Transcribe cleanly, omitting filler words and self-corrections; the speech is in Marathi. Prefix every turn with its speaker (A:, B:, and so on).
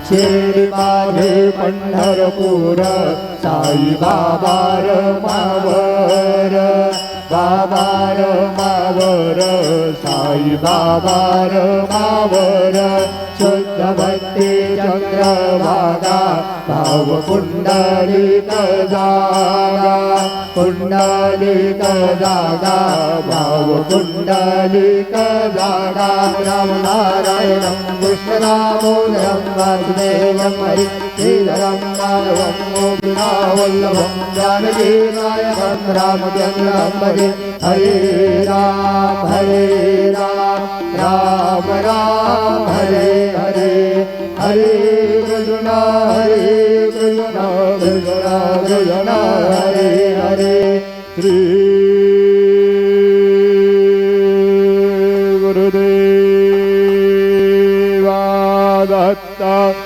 A: शिर्डी माझे पंढरपूर साई बाबा मावर बाबा मावर साई बाबा मावर शुद्ध भक्ती चंद्रभागा भाव पुंडलिक जागा पुंडलिक जागा भाव पुंडलिक जागा राम नारायणं कृष्णदामोदरं वासुदेवं हरि श्रीधरं माधवं गोपीनाथवल्लभं जानकीनायकं रामचन्द्रं भजे हरे राम राम राम हरे हरे हरे कृष्ण कृष्ण कृष्ण कृष्ण हरे हरे श्री